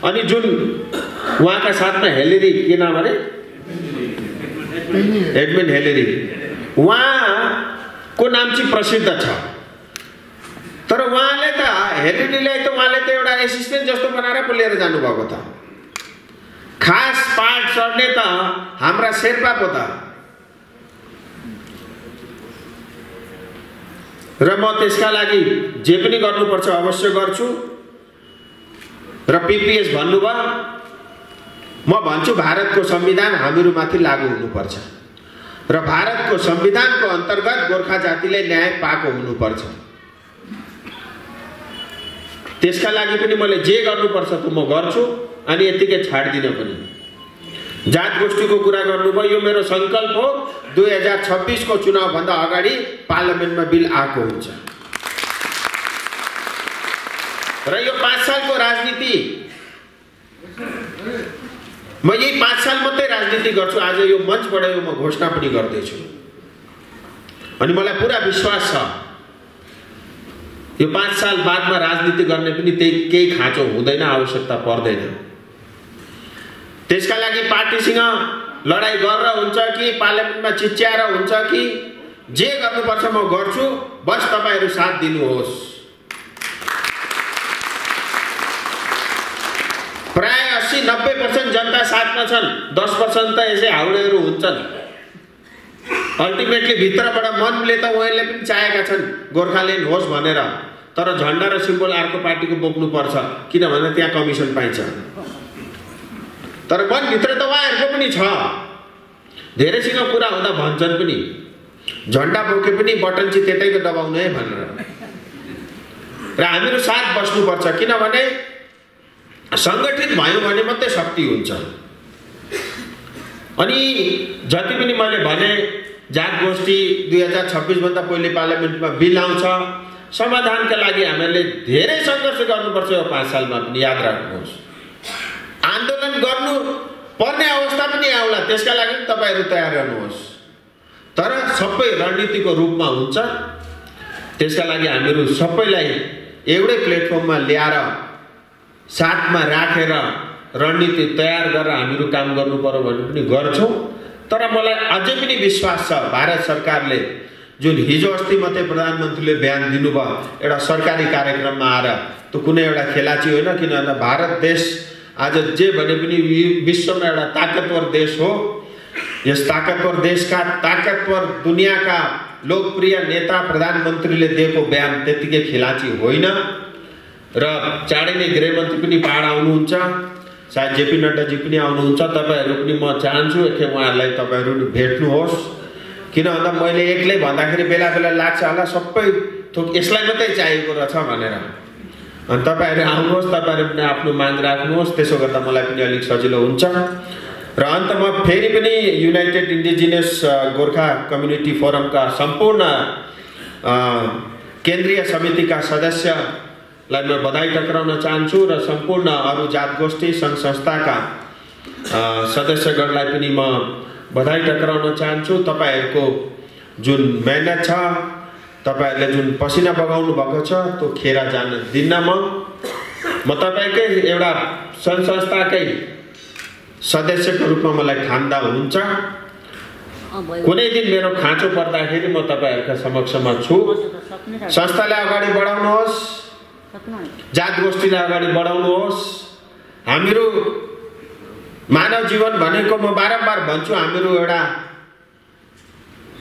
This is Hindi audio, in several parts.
अनि जुन उहाँका साथमा हेलेरी, के नाम अरे, एडमिन हेलेरी, उहाँको नाम चाहिँ प्रसिद्ध छ। तर उहाँले त हेलेरीलाई त उहाँले त एउटा एसिस्टेन्ट जस्तो बनाएर पो लिएर जानुभएको त। खास पाठ चढ्ने त हाम्रा शेर्पा पो त। र म त्यसका लागि जे पनि गर्नुपर्छ अवश्य गर्छु। र पीपीएस भन्नुभयो, म भन्छु भारतको संविधान हामीहरूमाथि लागू हुनुपर्छ र भारतको संविधानको अन्तर्गत गोर्खा जातिले न्याय पाएको हुनुपर्छ। त्यसका लागि पनि मैले जे गर्नुपर्छ त म गर्छु अनि यतिकै छाड्दिनँ पनि। जात गोष्ठीको कुरा गर्नुभयो, यो मेरो संकल्प हो। 2026 को चुनाव भन्दा अगाडि पार्लियामेन्टमा बिल आएको हुन्छ र यो 5 सालको राजनीति, म यही 5 साल मात्रै राजनीति गर्छु। आज यो मञ्चबाट यो म घोषणा पनि गर्दैछु अनि मलाई पुरा विश्वास छ यो 5 साल बादमा राजनीति गर्ने पनि त्यही केही खाँचो हुँदैन, आवश्यकता पर्दैन। त्यसका लागि पार्टीसँग लडाई गरेर हुन्छ कि पार्लियामेन्टमा चिच्याएर हुन्छ कि जे गर्नुपर्छ म गर्छु, बस तपाईहरु साथ दिनुहोस्। प्राय 80-90% जनता साथमा छन्, 10% त यसै हाउडेहरू हुन्छन्। अल्टिमेटली भित्रबाट मनले त उहाँले पनि चाहेका छन् गोर्खाल्यान्ड होस् भनेर, तर झण्डा र सिम्बल अर्को पार्टीको बोक्नु पर्छ किनभने त्यहाँ कमिसन पाइन्छ। तर मनभित्र त उहाँहरूको पनि छ, धेरैसँग कुरा हुँदा भन्छन् पनि झण्डा बोके पनि बटन चाहिँ त्यतैको दबाउनु है भनेर। र हामीहरू साथ बस्नुपर्छ किनभने संगठित भयो भने मात्रै शक्ति हुन्छ। अनि जति पनि मैले भने जात गोष्ठी 2026 भन्दा पहिले पार्लियामेन्टमा बिल आउँछ, समाधानका लागि हामीले धेरै सङ्घर्ष गर्नुपर्छ यो 5 सालमा पनि, याद राख्नुहोस्। आन्दोलन गर्नु पर्ने अवस्था पनि आउला, त्यसका लागि तपाईहरु तयार रहनुहोस्। तर सबै रणनीतिको रूपमा हुन्छ। त्यसका लागि हामीहरू सबैलाई एउटै प्लेटफर्ममा ल्याएर साथमा राखेर रणनीति तयार गरेर हामीहरू काम गर्नु पर्यो भने पनि गर्छौं। तर मलाई अझै पनि विश्वास छ भारत सरकारले जुन हिजो अस्ति मात्रै प्रधानमन्त्रीले बयान दिनुभयो एउटा सरकारी कार्यक्रममा आएर, त्यो कुनै एउटा खेलाची होइन, किनभने भारत देश आज जे भने पनि विश्वमा एउटा ताकतवर देश हो। यस ताकतवर देशका ताकतवर दुनियाँका लोकप्रिय नेता प्रधानमन्त्रीले दिएको बयान त्यतिकै खेलाची होइन। र चाँडै नै गृहमन्त्री पनि पहाड आउनुहुन्छ, सायद जेपी नड्डाजी पनि आउनुहुन्छ। तपाईहरु पनि म चाहन्छु एकखेप उहाँहरूलाई तपाईहरु भेट्नुहोस्, किनभने मैले एक्लै भन्दाखेरि बेला बेला लाग्छ होला सबै थोक यसलाई मात्रै चाहिएको रहेछ भनेर। अनि तपाईहरु आउनुहोस्, तपाईहरु पनि आफ्नो माग राख्नुहोस्, त्यसो गर्दा मलाई पनि अलिक सजिलो हुन्छ। र अन्तमा फेरि पनि युनाइटेड इन्डिजिनियस गोर्खा कम्युनिटी फोरमका सम्पूर्ण केन्द्रीय समितिका सदस्यलाई म बधाई टक्राउन चाहन्छु र सम्पूर्ण अरु जात गोष्ठी संघ संस्थाका सदस्यगणलाई पनि म बधाई टक्राउन चाहन्छु। तपाईहरुको जुन मेहनत छ, तपाईहरुले जुन पसिना बगाउनु भएको छ, त्यो खेर जान दिन्न। म तपाईकै एउटा संघ संस्थाकै सदस्यको रूपमा मलाई ठान्दा हुन्छ। कुनै दिन मेरो खाँचो पर्दाखेरि म तपाईहरुका समक्षमा छु। संस्थालाई अगाडि बढाउनुहोस्, जात गोष्ठीलाई अगाडि बढाउनुहोस्। हामीहरू मानव जीवन भनेको म बारम्बार भन्छु, हामीहरू एउटा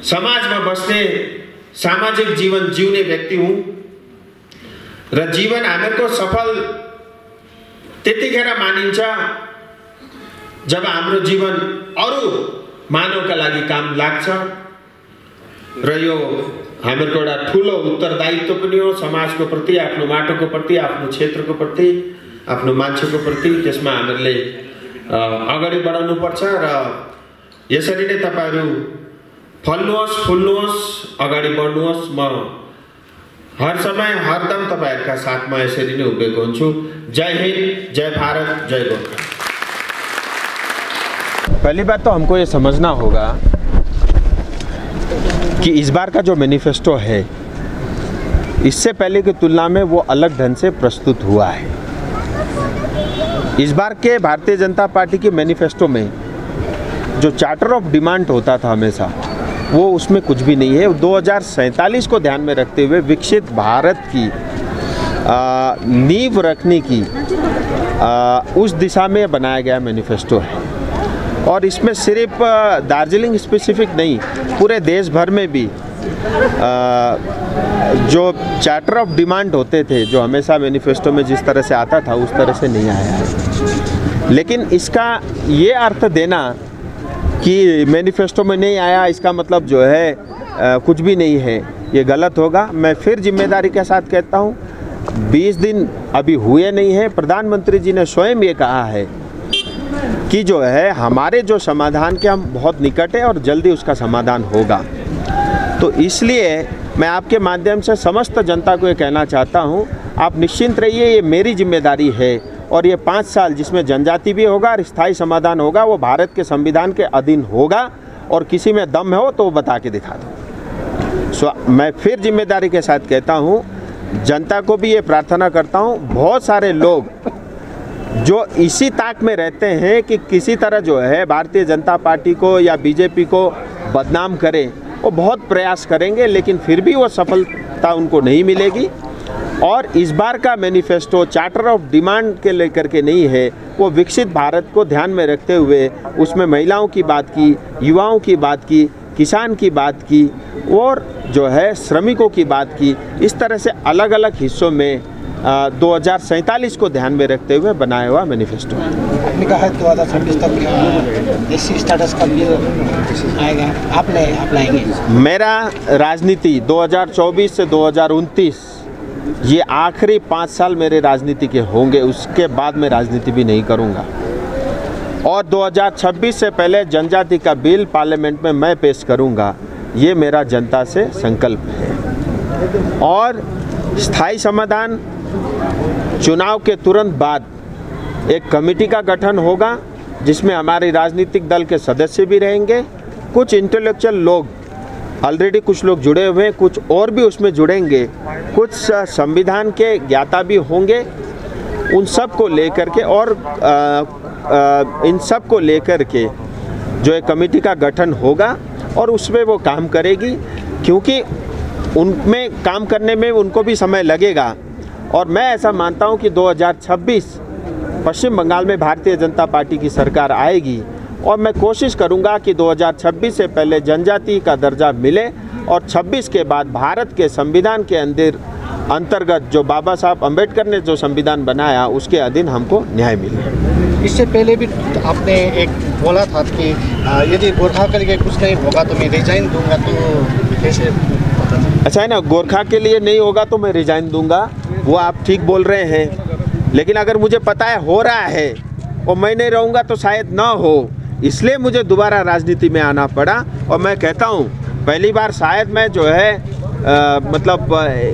समाजमा बस्ने सामाजिक जीवन जिउने व्यक्ति हुँ र जीवन हामीहरूको सफल त्यतिखेर मानिन्छ जब हाम्रो जीवन अरु मानवका लागि काम लाग्छ। र यो हामीहरूको एउटा ठूलो उत्तरदायित्व पनि हो समाजको प्रति, आफ्नो माटोको प्रति, आफ्नो क्षेत्रको प्रति, आफ्नो मान्छेको प्रति। त्यसमा हामीले अगाडि बढाउनु पर्छ र यसरी नै तपाईहरु फल्नुहोस्, फुल्नुहोस्, अगाडि बढ्नुहोस्। म हर समय हरदम तपाईहरुका साथमा यसरी नै उभिएको हुन्छु। जय हिन्द, जय भारत, जय गोर्खा। पहली बात तो हमको ये समझना होगा कि इस बार का जो मैनिफेस्टो है इससे पहले की तुलना में वो अलग ढंग से प्रस्तुत हुआ है। इस बार के भारतीय जनता पार्टी के मैनिफेस्टो में जो चार्टर ऑफ डिमांड होता था हमेशा, वो उसमें कुछ भी नहीं है। 2047 को ध्यान में रखते हुए विकसित भारत की नींव रखने की उस दिशा में बनाया गया मैनिफेस्टो है। और इसमें सिर्फ दार्जिलिंग स्पेसिफिक नहीं, पूरे देश भर में भी जो चार्टर ऑफ डिमांड होते थे, जो हमेशा मैनिफेस्टो में जिस तरह से आता था उस तरह से नहीं आया है। लेकिन इसका ये अर्थ देना कि मैनिफेस्टो में नहीं आया इसका मतलब जो है कुछ भी नहीं है, ये गलत होगा। मैं फिर जिम्मेदारी के साथ कहता हूँ, 20 दिन अभी हुए नहीं है, प्रधानमंत्री जी ने स्वयं ये कहा है कि जो है हमारे जो समाधान के हम बहुत निकट है और जल्दी उसका समाधान होगा। तो इसलिए मैं आपके माध्यम से समस्त जनता को ये कहना चाहता हूँ, आप निश्चिंत रहिए, ये मेरी जिम्मेदारी है। और ये 5 साल जिसमें जनजाति भी होगा और स्थायी समाधान होगा, वो भारत के संविधान के अधीन होगा। और किसी में दम हो तो वो बता के दिखा दो। मैं फिर जिम्मेदारी के साथ कहता हूँ, जनता को भी ये प्रार्थना करता हूँ, बहुत सारे लोग जो इसी ताक में रहते हैं कि किसी तरह जो है भारतीय जनता पार्टी को या बीजेपी को बदनाम करें, वो बहुत प्रयास करेंगे, लेकिन फिर भी वो सफलता उनको नहीं मिलेगी। और इस बार का मैनिफेस्टो चार्टर ऑफ डिमांड के लेकर के नहीं है, वो विकसित भारत को ध्यान में रखते हुए उसमें महिलाओं की बात की, युवाओं की बात की, किसान की बात की और जो है श्रमिकों की बात की। इस तरह से अलग अलग हिस्सों में 2047 को ध्यान में रखते हुए बनाया हुआ मैनिफेस्टो है। आपने कहा 2026 तक एससी स्टेटस का बिल आएगा, आप लाएंगे? मेरा राजनीति 2024 से 2029 ये आखिरी 5 साल मेरे राजनीति के होंगे, उसके बाद मैं राजनीति भी नहीं करूंगा। और 2026 से पहले जनजाति का बिल पार्लियामेंट में मैं पेश करूंगा, ये मेरा जनता से संकल्प है। और स्थायी समाधान चुनाव के तुरंत बाद एक कमेटी का गठन होगा, जिसमें हमारे राजनीतिक दल के सदस्य भी रहेंगे, कुछ इंटेलेक्चुअल लोग ऑलरेडी कुछ लोग जुड़े हुए हैं, कुछ और भी उसमें जुड़ेंगे, कुछ संविधान के ज्ञाता भी होंगे। उन सब को लेकर के और इन सब को लेकर के जो एक कमेटी का गठन होगा और उसमें वो काम करेगी, क्योंकि उनमें काम करने में उनको भी समय लगेगा। और मैं ऐसा मानता हूं कि 2026 पश्चिम बंगाल में भारतीय जनता पार्टी की सरकार आएगी और मैं कोशिश करूंगा कि 2026 से पहले जनजाति का दर्जा मिले और 26 के बाद भारत के संविधान के अंतर्गत जो बाबा साहब अम्बेडकर ने जो संविधान बनाया उसके अधीन हमको न्याय मिले। इससे पहले भी आपने एक बोला था कि यदि गोरखा के लिए कुछ नहीं होगा तो मैं रिजाइन दूंगा, तो कैसे? अच्छा है ना, गोरखा के लिए नहीं होगा तो मैं रिजाइन दूंगा, वो आप ठीक बोल रहे हैं। लेकिन अगर मुझे पता है हो रहा है और मैं नहीं रहूँगा तो शायद ना हो, इसलिए मुझे दोबारा राजनीति में आना पड़ा। और मैं कहता हूँ पहली बार शायद मैं जो है मतलब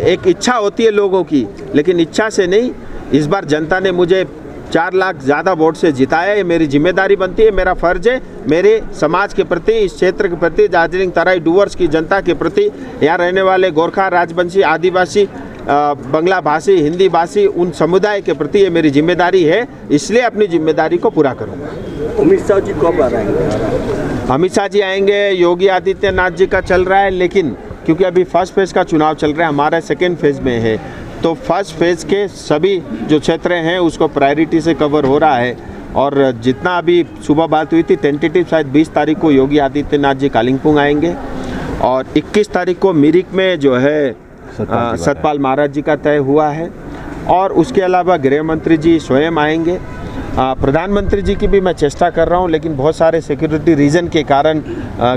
एक इच्छा होती है लोगों की, लेकिन इच्छा से नहीं, इस बार जनता ने मुझे 4 लाख ज़्यादा वोट से जिताया। ये मेरी जिम्मेदारी बनती है, मेरा फ़र्ज़ है मेरे समाज के प्रति, इस क्षेत्र के प्रति, दार्जिलिंग तराई डूवर्स की जनता के प्रति, यहाँ रहने वाले गोरखा, राजवंशी, आदिवासी, बंगला भाषी, हिंदी भाषी, उन समुदाय के प्रति ये मेरी जिम्मेदारी है, इसलिए अपनी जिम्मेदारी को पूरा करूँगा। अमित शाह जी कब आ रहे हैं? अमित शाह जी आएंगे, योगी आदित्यनाथ जी का चल रहा है, लेकिन क्योंकि अभी फर्स्ट फेज़ का चुनाव चल रहा है, हमारा सेकेंड फेज़ में है, तो फर्स्ट फेज़ के सभी जो क्षेत्र हैं उसको प्रायोरिटी से कवर हो रहा है। और जितना अभी सुबह बात हुई थी, टेंटेटिव शायद 20 तारीख को योगी आदित्यनाथ जी कालिम्पोंग आएंगे और 21 तारीख को मिरिक में जो है सतपाल महाराज जी का तय हुआ है। और उसके अलावा गृह मंत्री जी स्वयं आएंगे। प्रधानमंत्री जी की भी मैं चेष्टा कर रहा हूं, लेकिन बहुत सारे सिक्योरिटी रीज़न के कारण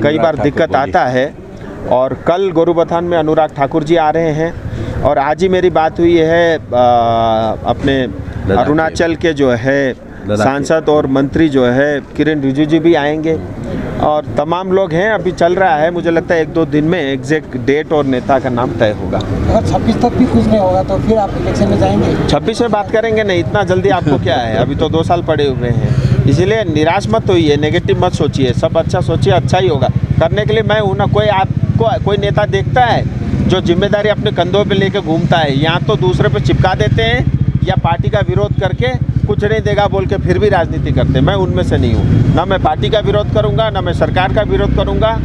कई बार दिक्कत आता है। और कल गोरुबथान में अनुराग ठाकुर जी आ रहे हैं और आज ही मेरी बात हुई है अपने अरुणाचल के जो है सांसद और मंत्री जो है किरण रिजिजू भी आएंगे और तमाम लोग हैं। अभी चल रहा है, मुझे लगता है 1-2 दिन में एग्जैक्ट डेट और नेता का नाम तय होगा। अगर 26 तक भी कुछ नहीं होगा तो फिर आप इलेक्शन में जाएंगे? 26 में बात करेंगे, नहीं इतना जल्दी आपको क्या है, अभी तो 2 साल पड़े हुए हैं, इसलिए निराश मत होइए, नेगेटिव मत सोचिए, सब अच्छा सोचिए, अच्छा ही होगा। करने के लिए मैं हूँ ना। कोई नेता देखता है जो जिम्मेदारी अपने कंधों पे लेके घूमता है, यहाँ तो दूसरे पे चिपका देते हैं या पार्टी का विरोध करके कुछ नहीं देगा बोल के फिर भी राजनीति करते, मैं उनमें से नहीं हूँ। ना मैं पार्टी का विरोध करूँगा, ना मैं सरकार का विरोध करूँगा।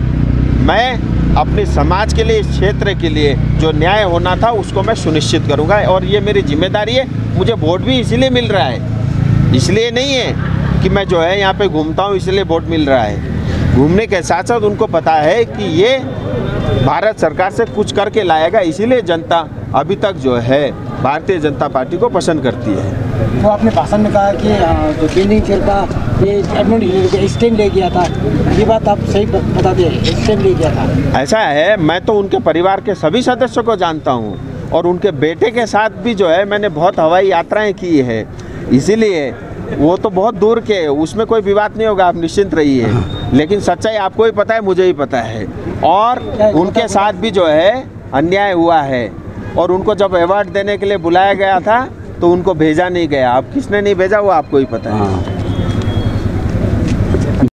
मैं अपने समाज के लिए, इस क्षेत्र के लिए जो न्याय होना था उसको मैं सुनिश्चित करूँगा, और ये मेरी जिम्मेदारी है। मुझे वोट भी इसीलिए मिल रहा है, इसलिए नहीं है कि मैं जो है यहाँ पे घूमता हूँ इसलिए वोट मिल रहा है। घूमने के साथ साथ उनको पता है कि ये भारत सरकार से कुछ करके लाएगा, इसीलिए जनता अभी तक जो है भारतीय जनता पार्टी को पसंद करती है। तो आपने भाषण में कहा कि जो बिल्डिंग का ये एडमंड हिलेरी स्टैंड ले गया था, ये बात आप सही बता दें, स्टैंड ले गया था? ऐसा है, मैं तो उनके परिवार के सभी सदस्यों को जानता हूँ, और उनके बेटे के साथ भी जो है मैंने बहुत हवाई यात्राएं की है, इसीलिए वो तो बहुत दूर के, उसमें कोई विवाद नहीं होगा, आप निश्चिंत रहिए। लेकिन सच्चाई आपको ही पता है, मुझे ही पता है, और उनके साथ भी जो है अन्याय हुआ है। और उनको जब अवार्ड देने के लिए बुलाया गया था तो उनको भेजा नहीं गया। अब किसने नहीं भेजा वो आपको ही पता है।